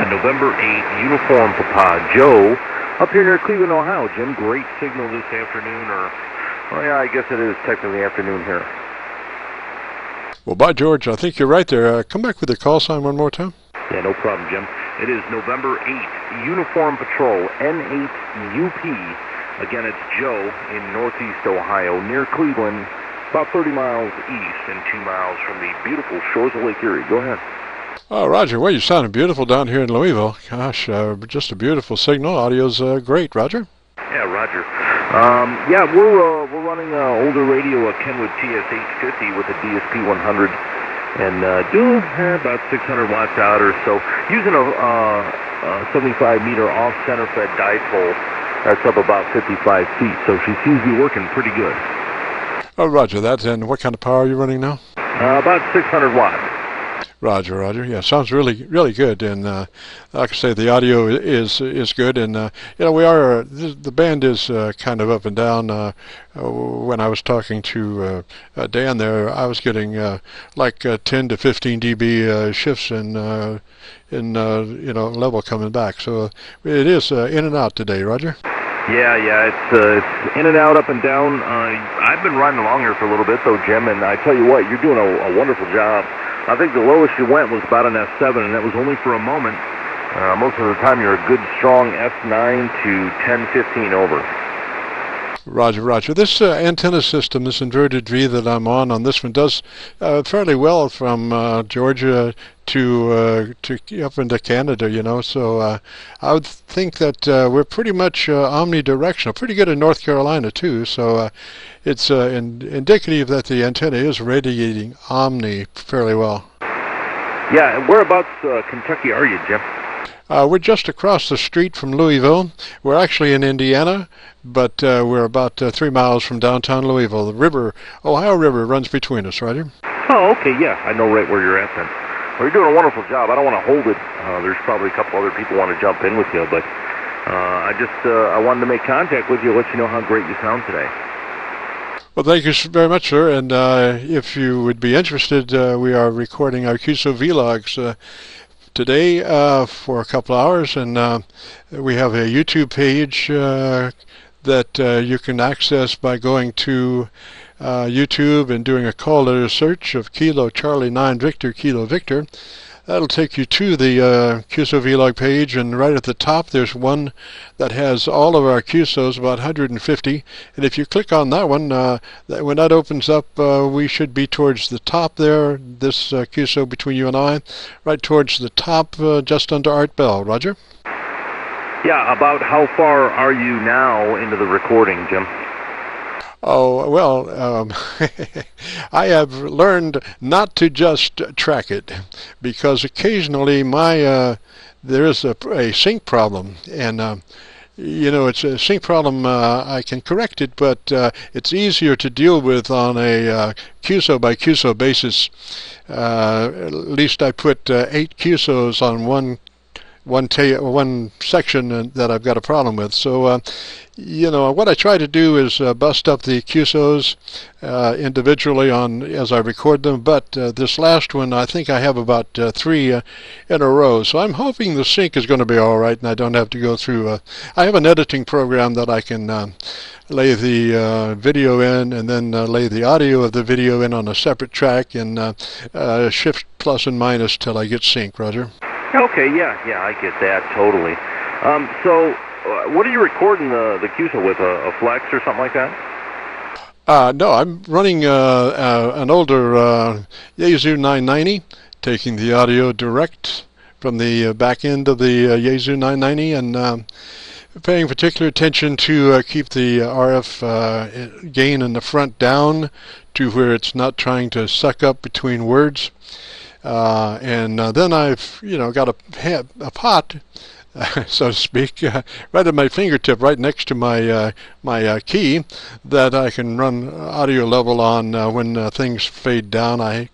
November 8th, Uniform Papa Joe, up here near Cleveland, Ohio. Jim, great signal this afternoon, or, well, yeah, I guess it is technically afternoon here. Well, by George, I think you're right there. Come back with the call sign one more time. Yeah, no problem, Jim. It is November 8th, Uniform Patrol, N8UP. Again, it's Joe in northeast Ohio, near Cleveland, about 30 miles east and 2 miles from the beautiful shores of Lake Erie. Go ahead. Oh, Roger, well, you're sounding beautiful down here in Louisville. Gosh, just a beautiful signal. Audio's great, Roger. Yeah, Roger. Yeah, we're running older radio, a Kenwood TS-850 with a DSP 100, and doing about 600 watts out or so, using a 75-meter off-center-fed dipole. That's up about 55 feet, so she seems to be working pretty good. Oh, Roger that. And what kind of power are you running now? About 600 watts. Roger, Roger. Yeah, sounds really good. And like I say, the audio is good. And you know, we are the band is kind of up and down. When I was talking to Dan there, I was getting like 10 to 15 dB shifts in you know, level coming back. So it is in and out today, Roger. Yeah, it's in and out, up and down. I've been riding along here for a little bit, though, Jim, and I tell you what, you're doing a wonderful job. I think the lowest you went was about an S7, and that was only for a moment. Most of the time, you're a good, strong S9 to 10-15 over. Roger, Roger. This antenna system, this inverted V that I'm on this one, does fairly well from Georgia to up into Canada, you know. So I would think that we're pretty much omnidirectional, pretty good in North Carolina too. So it's indicative that the antenna is radiating omni fairly well. Yeah, and whereabouts Kentucky are you, Jim? We're just across the street from Louisville. We're actually in Indiana, but we're about 3 miles from downtown Louisville. The Ohio River runs between us, Roger. Oh, okay, yeah, I know right where you're at then. Well, you're doing a wonderful job. I don't want to hold it. There's probably a couple other people want to jump in with you, but I wanted to make contact with you, let you know how great you sound today. Well, thank you very much, sir. And if you would be interested, we are recording our QSO-VLOGs today for a couple hours, and we have a YouTube page that you can access by going to YouTube and doing a call letter search of Kilo Charlie 9 Victor Kilo Victor. That'll take you to the QSO-VLOG page, and right at the top there's one that has all of our QSOs, about 150. And if you click on that one, when that opens up, we should be towards the top there, this QSO between you and I, right towards the top, just under Art Bell. Roger? Yeah, about how far are you now into the recording, Jim? Oh, well, I have learned not to just track it, because occasionally there is a sync problem, and you know, it's a sync problem. I can correct it, but it's easier to deal with on a QSO by QSO basis. At least I put 8 QSOs on one section that I've got a problem with. So you know, what I try to do is bust up the QSOs individually as I record them, but this last one I think I have about 3 in a row, so I'm hoping the sync is going to be all right and I don't have to go through I have an editing program that I can lay the video in and then lay the audio of the video in on a separate track and shift plus and minus till I get sync. Roger? Okay, yeah, I get that totally. So what are you recording the QSO with, a Flex or something like that? No, I'm running an older Yaesu 990, taking the audio direct from the back end of the Yaesu 990 and paying particular attention to keep the RF gain in the front down to where it's not trying to suck up between words. And then I've, you know, got a pot, so to speak, right at my fingertip, right next to my key, that I can run audio level on when things fade down. I'll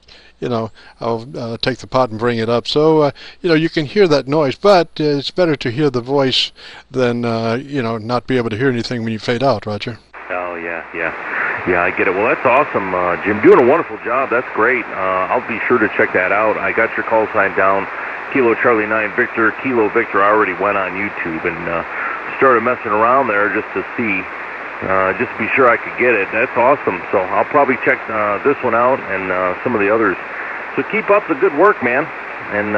take the pot and bring it up, so you know, you can hear that noise, but it's better to hear the voice than you know, not be able to hear anything when you fade out. Roger? Oh yeah, I get it. Well, that's awesome, Jim. Doing a wonderful job. That's great. I'll be sure to check that out. I got your call sign down Kilo Charlie 9 Victor, Kilo Victor. I already went on YouTube and started messing around there just to see, just to be sure I could get it. That's awesome. So I'll probably check this one out and some of the others. So keep up the good work, man. And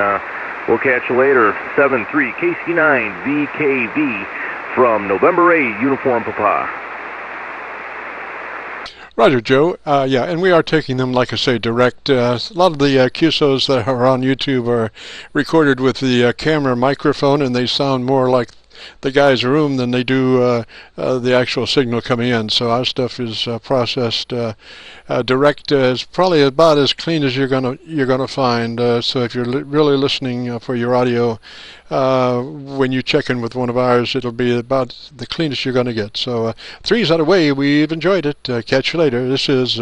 we'll catch you later. 7-3 KC9VKV from November 8, Uniform Papa. Roger, Joe. Yeah, and we are taking them, like I say, direct. A lot of the QSOs that are on YouTube are recorded with the camera microphone, and they sound more like the guy's room than they do the actual signal coming in. So our stuff is processed direct. Is probably about as clean as you're gonna find. So if you're really listening for your audio, when you check in with one of ours, it'll be about the cleanest you're going to get. So 3's out of the way. We've enjoyed it. Catch you later. This is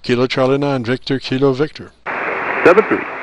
Kilo Charlie 9 Victor, Kilo Victor. 7-3.